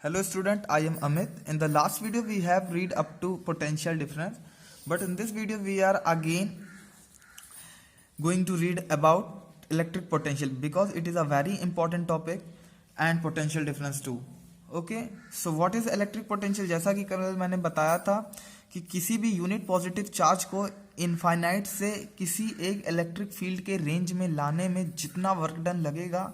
Hello student, I am Amit. In the last video we have read up to potential difference, but in this video we are again going to read about electric potential because it is a very important topic and potential difference too. Okay, so what is electric potential? जैसा कि कल मैंने बताया था कि किसी भी unit positive charge को इनफाइनाइट से किसी एक इलेक्ट्रिक फील्ड के रेंज में लाने में जितना वर्क डन लगेगा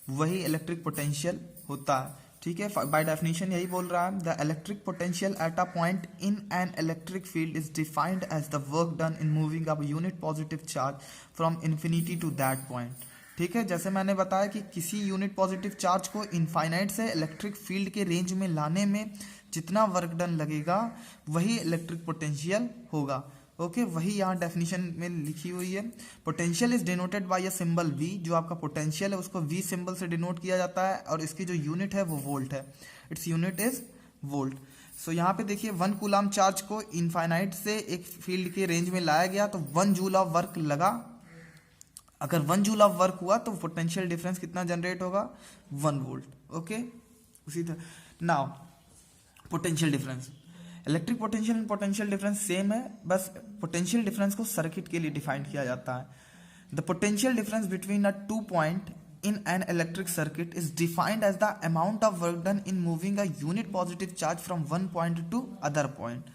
वही इलेक्ट्रिक पोटेंशियल होता है. ठीक है, बाय डेफिनेशन यही बोल रहा है. The electric potential at a point in an electric field is defined as the work done in moving a unit positive charge from infinity to that point. ठीक है, जैसे मैंने बताया कि किसी यूनिट पॉजिटिव चार्ज को इनफाइनाइट से electric field के रेंज में लाने में जितना वर्क डन लगेगा वही इलेक्ट्रिक पोटेंशियल होगा. ओके, वही यहाँ डेफिनेशन में लिखी हुई है. Potential is denoted by a symbol V. जो आपका पोटेंशियल है उसको V सिंबल से डिनोट किया जाता है और इसकी जो यूनिट है वो वोल्ट है. Its unit is volt. So यहाँ पे देखिए 1 कूलम चार्ज को इनफाइनाइट से एक फील्ड के रेंज में लाया गया तो 1 जूल ऑफ वर्क लगा. अगर 1 जूल ऑफ वर्क हुआ तो पोटेंशियल डिफरेंस कितना जनरेट होगा? 1 वोल्ट. ओके, उसी तरह now potential difference, electric potential and potential difference same है, बस पोटेंशियल डिफरेंस को सर्किट के लिए डिफाइन किया जाता है. The potential difference between a two point in an electric circuit is defined as the amount of work done in moving a unit positive charge from one point to other point.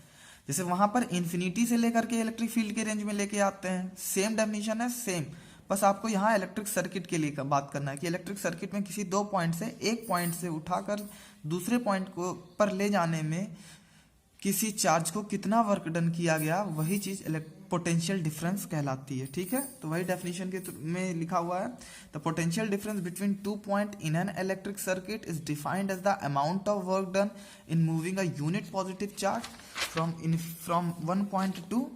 जैसे वहां पर infinity से लेकर के electric field के range में लेके आते हैं, सेम डेफिनेशन है, सेम. बस आपको यहाँ इलेक्ट्रिक सर्किट के लिए बात करना है कि इलेक्ट्रिक सर्किट में किसी दो पॉइंट से एक पॉइंट से उठाकर दूसरे पॉइंट को पर ले जाने में किसी चार्ज को कितना वर्क डन किया गया, वही चीज पोटेंशियल डिफरेंस कहलाती है. ठीक है, तो वही डेफिनेशन के में लिखा हुआ है. The potential difference between two point in an electric circuit is defined as the amount of work done in moving a unit positive charge from one point to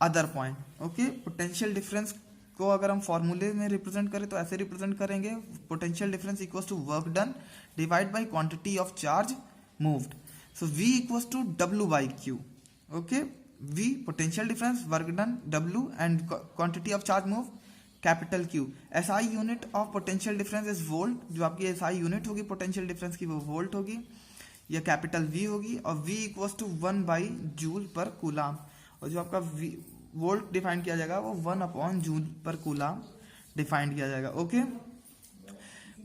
other point. Okay, potential difference को अगर हम फॉर्मूले में represent करें तो ऐसे represent करेंगे, potential difference equals to work done divide by quantity of charge moved. So V equals to W by Q. Okay, V potential difference, work done, W and quantity of charge moved, capital Q. SI unit of potential difference is volt. जो आपकी SI unit होगी potential difference की वो volt होगी या capital V होगी और V equals to 1 by joule per coulomb. और जो आपका volt डिफाइन किया जाएगा वो 1 upon joule per coulomb define किया जाएगा. Okay,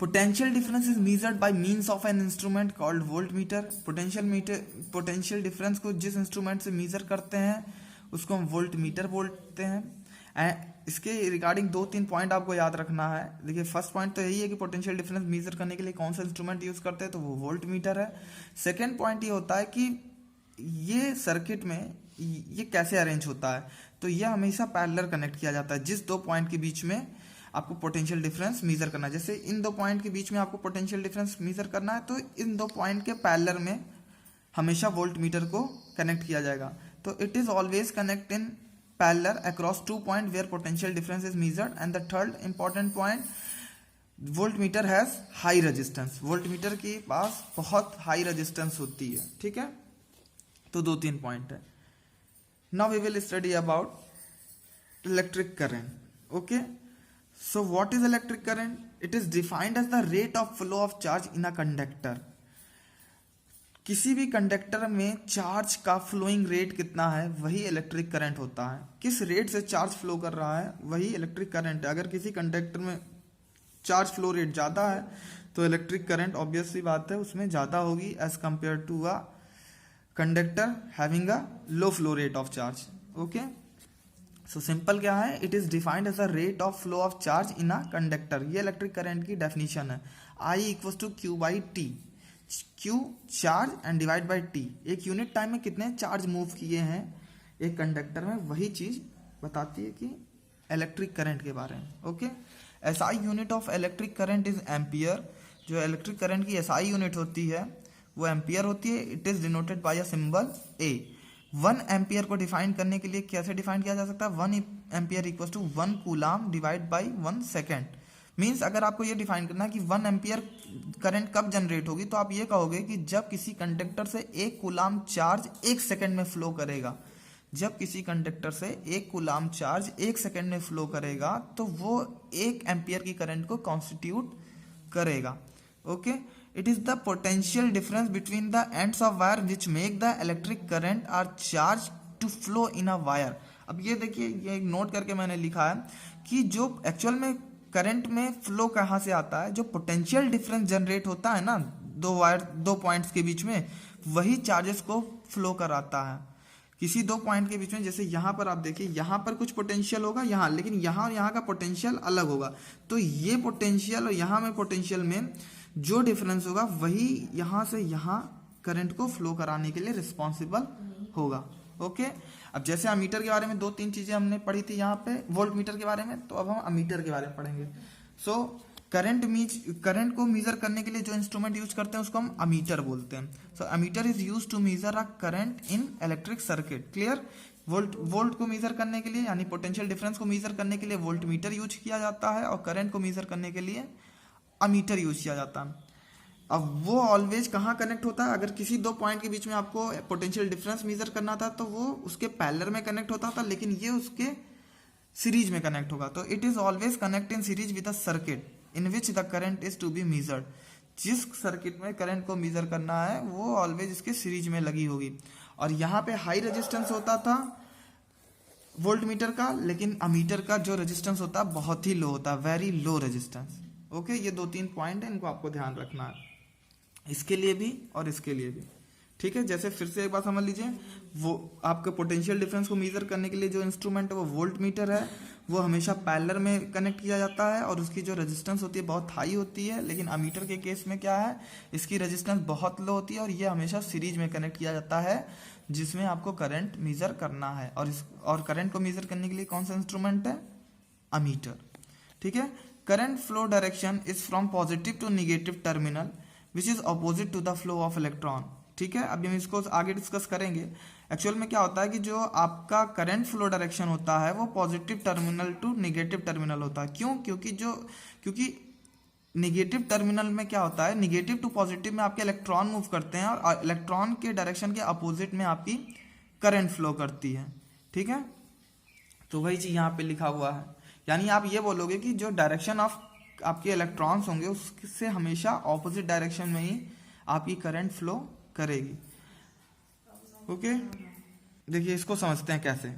Potential difference is measured by means of an instrument called voltmeter. Potential difference को जिस इंस्ट्रूमेंट से मेजर करते हैं उसको हम वोल्टमीटर बोलते हैं. इसके रिगार्डिंग 2-3 पॉइंट आपको याद रखना है. देखिए, फर्स्ट पॉइंट तो यही है कि पोटेंशियल डिफरेंस मेजर करने के लिए कौन सा इंस्ट्रूमेंट यूज करते हैं, तो वो वोल्टमीटर है. सेकेंड पॉइंट ये होता है कि ये सर्किट में ये कैसे अरेंज होता है, तो ये हमेशा पैरेलल कनेक्ट किया जाता है. जिस दो पॉइंट के बीच में आपको पोटेंशियल डिफरेंस मेजर करना है, जैसे इन दो पॉइंट के बीच में आपको पोटेंशियल डिफरेंस मेजर करना है तो इन दो पॉइंट के पैरेलल में हमेशा वोल्टमीटर को कनेक्ट किया जाएगा. तो it is always connect in parallel across two point where potential difference is measured. And the third important point, voltmeter has high resistance. Voltmeter के पास बहुत हाई रेजिस्टेंस होती है. ठीक है, तो 2-3 पॉइंट है. Now we will study about electric current. Okay, so what is electric current? It is defined as the rate of flow of charge in a conductor. किसी भी कंडक्टर में चार्ज का फ्लोइंग रेट कितना है वही electric current होता है. किस रेट से चार्ज फ्लो कर रहा है वही इलेक्ट्रिक करंट है. अगर किसी कंडक्टर में चार्ज फ्लो रेट ज़्यादा है तो इलेक्ट्रिक करंट ऑब्वियस सी बात है उसमें ज़्यादा होगी as compare to a conductor having a low flow rate of charge. Okay, so simple क्या है, it is defined as a rate of flow of charge in a conductor. ये electric current की definition है. I equals to Q by T. Q charge and divide by T. एक unit time में कितने charge move किए हैं एक conductor में, वही चीज बताती है कि इलेक्ट्रिक करंट के बारे में. Okay, SI unit of electric current is ampere. जो इलेक्ट्रिक करंट की SI यूनिट होती है वो एम्पियर होती है. It is denoted by a symbol A. 1 ampere को डिफाइन करने के लिए कैसे डिफाइन किया जा सकता है? 1 ampere equals to 1 coulomb divide by 1 second. Means अगर आपको ये डिफाइन करना है कि 1 एम्पियर करंट कब जनरेट होगी तो आप ये कहोगे कि जब किसी कंडक्टर से 1 कूलम चार्ज 1 सेकेंड में फ्लो करेगा. जब किसी कंडक्टर से 1 कूलम चार्ज 1 सेकेंड में फ्लो करेगा तो वो 1 एम्पियर की करंट को कॉन्स्टिट्यूट करेगा. ओके, it is the potential difference between the ends of wire which make the electric current or charge to flow in a wire. अब ये देखिए, ये एक नोट करके मैंने लिखा है कि जो एक्चुअल में करंट में फ्लो कहाँ से आता है, जो पोटेंशियल डिफरेंस जनरेट होता है ना दो वायर, दो पॉइंट्स के बीच में, वही चार्जेस को फ्लो कराता है किसी दो पॉइंट के बीच में। जैसे यहाँ पर आप देखिए, यहाँ पर कुछ पोटेंशियल होगा यहाँ, लेकिन यहाँ और यहाँ का पोटेंशियल अलग होगा, तो ये पोटेंशियल और यहाँ में पोटेंशियल में जो डिफरेंस होगा वही यहाँ से यहाँ करंट को फ्लो कराने के लिए रिस्पॉन्सिबल होगा। ओके, अब जैसे अमीटर के बारे में दो तीन चीजें हमने पढ़ी थी यहाँ पे वोल्ट मीटर के बारे में, तो अब हम अमीटर के बारे में पढ़ेंगे। सो करंट को मेजर करने के लिए जो इंस्ट्रूमेंट यूज करते हैं उसको हम अमीटर बोलते हैं। So ammeter is use to measure a current in electric circuit. Clear? Volt को मेजर करने के लिए यानी पोटेंशियल डिफरेंस को मेजर करने के लिए वोल्ट मीटर यूज किया जाता है, और करंट को मेजर करने के लिए अमीटर यूज किया जाता है। अब वो ऑलवेज कहाँ कनेक्ट होता है, अगर किसी दो पॉइंट के बीच में आपको पोटेंशियल डिफरेंस मेजर करना था तो वो उसके पैरेलल में कनेक्ट होता था, लेकिन ये उसके सीरीज में कनेक्ट होगा। तो it is always connect in series with a circuit in which the current is to be measured. जिस सर्किट में करंट को मेजर करना है वो ऑलवेज इसके सीरीज में लगी होगी। और यहाँ पे हाई रेजिस्टेंस होता था वोल्ट मीटर का, लेकिन अमीटर का जो रेजिस्टेंस होता है बहुत ही लो होता है, वेरी लो रेजिस्टेंस। ओके, ये दो तीन पॉइंट है, इनको आपको ध्यान रखना है, इसके लिए भी और इसके लिए भी। ठीक है, जैसे फिर से एक बात समझ लीजिए, वो आपके पोटेंशियल डिफरेंस को मेजर करने के लिए जो इंस्ट्रूमेंट है वो वोल्ट मीटर है, वो हमेशा पैरेलल में कनेक्ट किया जाता है और उसकी जो रेजिस्टेंस होती है बहुत हाई होती है। लेकिन अमीटर के केस में क्या है, इसकी रेजिस्टेंस बहुत लो होती है और ये हमेशा सीरीज में कनेक्ट किया जाता है जिसमें आपको करंट मेजर करना है। और करंट को मेजर करने के लिए कौन सा इंस्ट्रूमेंट है, अमीटर। ठीक है, current flow direction is from positive to negative terminal which is opposite to the flow of electron. ठीक है, अभी हम इसको आगे डिस्कस करेंगे। एक्चुअल में क्या होता है कि जो आपका करंट फ्लो डायरेक्शन होता है वो positive terminal to negative terminal होता है। क्यों? क्योंकि निगेटिव टर्मिनल में क्या होता है, निगेटिव टू पॉजिटिव में आपके इलेक्ट्रॉन मूव करते हैं और इलेक्ट्रॉन के डायरेक्शन के अपोजिट में आपकी करंट फ्लो करती है। ठीक है, तो वही चीज यहाँ पे लिखा हुआ है। यानी आप ये बोलोगे कि जो डायरेक्शन ऑफ आपके इलेक्ट्रॉन्स होंगे उससे हमेशा ऑपोजिट डायरेक्शन में ही आपकी करंट फ्लो करेगी। ओके, देखिए इसको समझते हैं कैसे।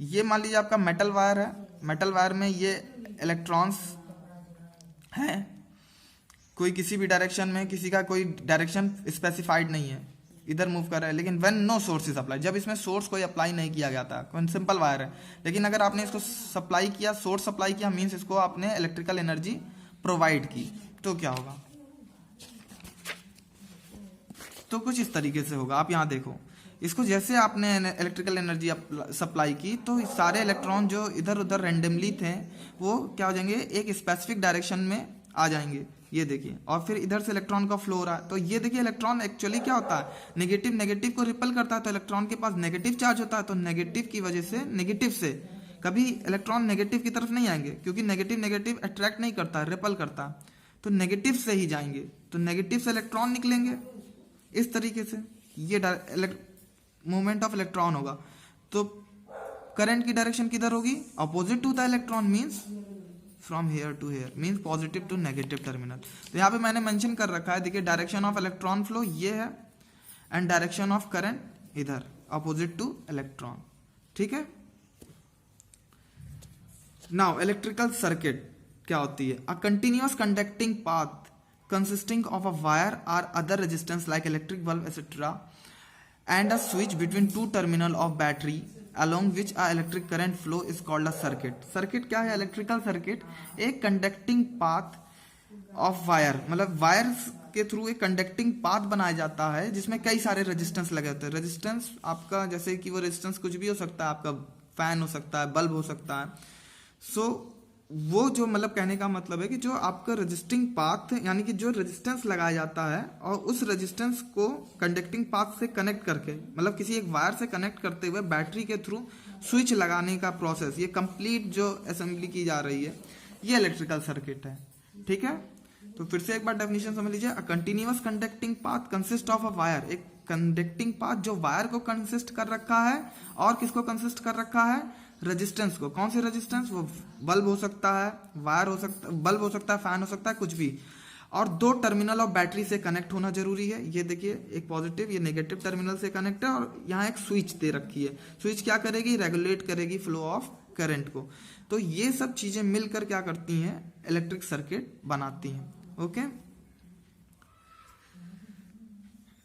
ये मान लीजिए आपका मेटल वायर है, मेटल वायर में ये इलेक्ट्रॉन्स हैं कोई किसी भी डायरेक्शन में, किसी का कोई डायरेक्शन स्पेसिफाइड नहीं है, इधर मूव कर रहा है, लेकिन when no source is apply, जब इसमें सोर्स कोई अप्लाई नहीं किया गया था, कोई सिंपल वायर है, लेकिन अगर आपने इसको सप्लाई किया, सोर्स सप्लाई किया, मीन्स इसको आपने इलेक्ट्रिकल एनर्जी प्रोवाइड की, तो क्या होगा, तो कुछ इस तरीके से होगा। आप यहाँ देखो, इसको जैसे आपने इलेक्ट्रिकल एनर्जी सप्लाई की तो सारे इलेक्ट्रॉन जो इधर उधर रैंडमली थे वो क्या हो जाएंगे, एक स्पेसिफिक डायरेक्शन में आ जाएंगे। ये देखिए, और फिर इधर से इलेक्ट्रॉन का फ्लो हो रहा है, तो ये देखिए इलेक्ट्रॉन एक्चुअली क्या होता है, नेगेटिव को रिपेल करता है, तो इलेक्ट्रॉन के पास नेगेटिव चार्ज होता है, तो नेगेटिव की वजह से नेगेटिव से कभी इलेक्ट्रॉन नेगेटिव की तरफ नहीं आएंगे, क्योंकि नेगेटिव अट्रैक्ट नहीं करता, रिपेल करता, तो नेगेटिव से ही जाएंगे, तो नेगेटिव से इलेक्ट्रॉन निकलेंगे इस तरीके से, ये मूवमेंट ऑफ इलेक्ट्रॉन होगा। तो करंट की डायरेक्शन किधर होगी, opposite to the electron, means from here to here, means positive to negative terminal. तो यहाँ पे मैंने मेंशन कर रखा है, देखिए डायरेक्शन ऑफ इलेक्ट्रॉन फ्लो ये है एंड डायरेक्शन ऑफ करंट इधर अपोजिट टू इलेक्ट्रॉन। ठीक है, नाउ इलेक्ट्रिकल सर्किट क्या होती है, a continuous conducting path consisting of a wire or other resistance like electric bulb etc. and a switch between two terminal of battery along which a electric current flow is called a circuit. Circuit क्या है, electrical circuit एक conducting path of wire, मतलब wires के through एक conducting path बनाया जाता है जिसमें कई सारे रेजिस्टेंस लगे होते हैं। रेजिस्टेंस आपका जैसे कि वो रेजिस्टेंस कुछ भी हो सकता है, आपका फैन हो सकता है, बल्ब हो सकता है। सो वो जो मतलब कहने का मतलब है कि जो आपका रजिस्टिंग पाथ यानी कि जो रेजिस्टेंस लगाया जाता है और उस रेजिस्टेंस को कंडक्टिंग पाथ से कनेक्ट करके, मतलब किसी एक वायर से कनेक्ट करते हुए बैटरी के थ्रू स्विच लगाने का प्रोसेस, ये कंप्लीट जो असेंबली की जा रही है, ये इलेक्ट्रिकल सर्किट है। ठीक है, तो फिर से एक बार डेफिनेशन समझ लीजिए, a continuous conducting path consist of a wire, एक कंडक्टिंग पाथ जो वायर को कंसिस्ट कर रखा है और किसको कंसिस्ट कर रखा है, रेजिस्टेंस को। कौन से रेजिस्टेंस, वो बल्ब हो सकता है, वायर हो सकता है, बल्ब हो सकता है, फैन हो सकता है, कुछ भी। और 2 टर्मिनल ऑफ बैटरी से कनेक्ट होना जरूरी है। ये देखिए, एक पॉजिटिव, ये नेगेटिव टर्मिनल से कनेक्ट है, और यहाँ एक स्विच दे रखी है। स्विच क्या करेगी? रेगुलेट करेगी फ्लो ऑफ करंट को। तो ये सब चीजें मिलकर क्या करती हैं? इलेक्ट्रिक सर्किट बनाती हैं। Okay,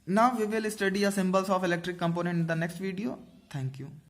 now we will study a symbols of electric component in the next video. Thank you.